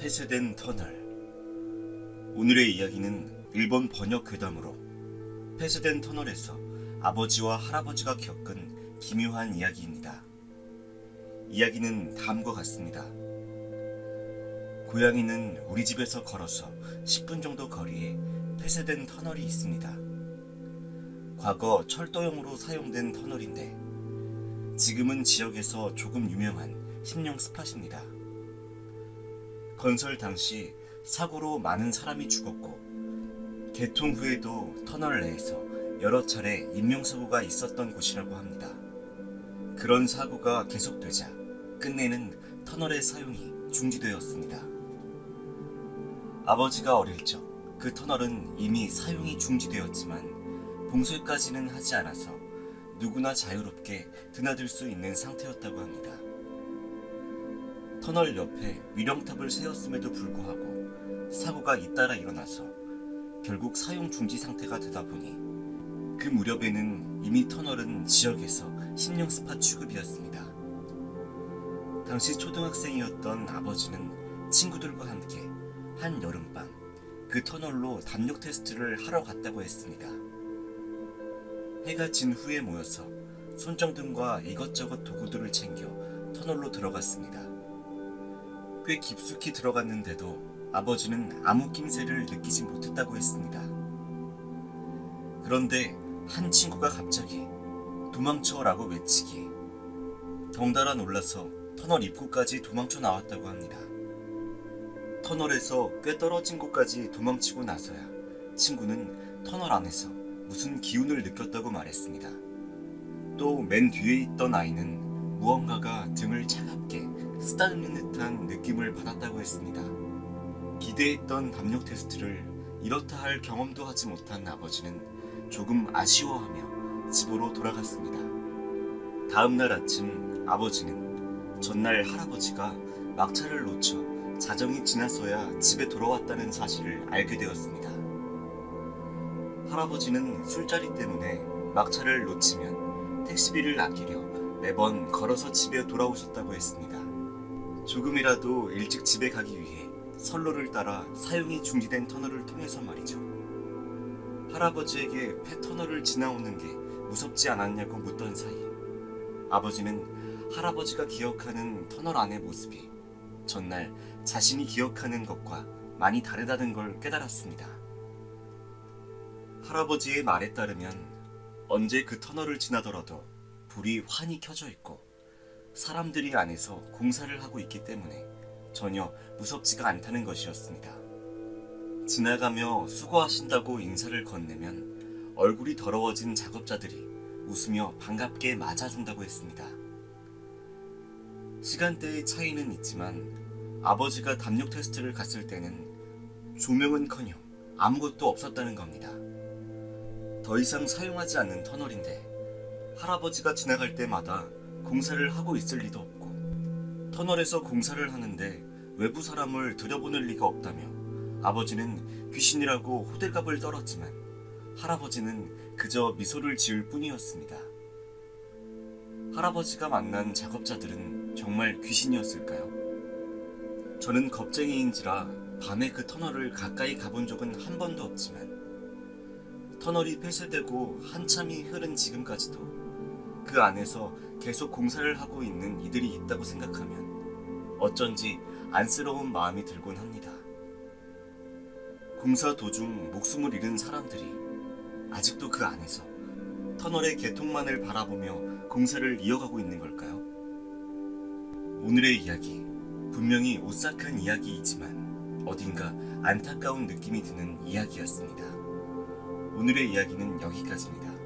폐쇄된 터널. 오늘의 이야기는 일본 번역 괴담으로 폐쇄된 터널에서 아버지와 할아버지가 겪은 기묘한 이야기입니다. 이야기는 다음과 같습니다. 고양이는 우리 집에서 걸어서 10분 정도 거리에 폐쇄된 터널이 있습니다. 과거 철도용으로 사용된 터널인데 지금은 지역에서 조금 유명한 심령 스팟입니다. 건설 당시 사고로 많은 사람이 죽었고 개통 후에도 터널 내에서 여러 차례 인명사고가 있었던 곳이라고 합니다. 그런 사고가 계속되자 끝내는 터널의 사용이 중지되었습니다. 아버지가 어릴 적 그 터널은 이미 사용이 중지되었지만 봉쇄까지는 하지 않아서 누구나 자유롭게 드나들 수 있는 상태였다고 합니다. 터널 옆에 위령탑을 세웠음에도 불구하고 사고가 잇따라 일어나서 결국 사용 중지 상태가 되다 보니 그 무렵에는 이미 터널은 지역에서 심령 스팟 취급이었습니다. 당시 초등학생이었던 아버지는 친구들과 함께 한 여름밤 그 터널로 담력 테스트를 하러 갔다고 했습니다. 해가 진 후에 모여서 손정등과 이것저것 도구들을 챙겨 터널로 들어갔습니다. 꽤 깊숙이 들어갔는데도 아버지는 아무 낌새를 느끼지 못했다고 했습니다. 그런데 한 친구가 갑자기 도망쳐라고 외치기에 덩달아 놀라서 터널 입구까지 도망쳐 나왔다고 합니다. 터널에서 꽤 떨어진 곳까지 도망치고 나서야 친구는 터널 안에서 무슨 기운을 느꼈다고 말했습니다. 또 맨 뒤에 있던 아이는 무언가가 등을 차갑게 쓰다듬는 듯한 느낌을 받았다고 했습니다. 기대했던 담력 테스트를 이렇다 할 경험도 하지 못한 아버지는 조금 아쉬워하며 집으로 돌아갔습니다. 다음날 아침 아버지는 전날 할아버지가 막차를 놓쳐 자정이 지나서야 집에 돌아왔다는 사실을 알게 되었습니다. 할아버지는 술자리 때문에 막차를 놓치면 택시비를 아끼려 매번 걸어서 집에 돌아오셨다고 했습니다. 조금이라도 일찍 집에 가기 위해 선로를 따라 사용이 중지된 터널을 통해서 말이죠. 할아버지에게 폐터널을 지나오는 게 무섭지 않았냐고 묻던 사이 아버지는 할아버지가 기억하는 터널 안의 모습이 전날 자신이 기억하는 것과 많이 다르다는 걸 깨달았습니다. 할아버지의 말에 따르면 언제 그 터널을 지나더라도 불이 환히 켜져 있고 사람들이 안에서 공사를 하고 있기 때문에 전혀 무섭지가 않다는 것이었습니다. 지나가며 수고하신다고 인사를 건네면 얼굴이 더러워진 작업자들이 웃으며 반갑게 맞아준다고 했습니다. 시간대의 차이는 있지만 아버지가 담력 테스트를 갔을 때는 조명은커녕 아무것도 없었다는 겁니다. 더 이상 사용하지 않는 터널인데 할아버지가 지나갈 때마다 공사를 하고 있을 리도 없고 터널에서 공사를 하는데 외부 사람을 들여보낼 리가 없다며 아버지는 귀신이라고 호들갑을 떨었지만 할아버지는 그저 미소를 지을 뿐이었습니다. 할아버지가 만난 작업자들은 정말 귀신이었을까요? 저는 겁쟁이인지라 밤에 그 터널을 가까이 가본 적은 한 번도 없지만 터널이 폐쇄되고 한참이 흐른 지금까지도 그 안에서 계속 공사를 하고 있는 이들이 있다고 생각하면 어쩐지 안쓰러운 마음이 들곤 합니다. 공사 도중 목숨을 잃은 사람들이 아직도 그 안에서 터널의 개통만을 바라보며 공사를 이어가고 있는 걸까요? 오늘의 이야기, 분명히 오싹한 이야기이지만 어딘가 안타까운 느낌이 드는 이야기였습니다. 오늘의 이야기는 여기까지입니다.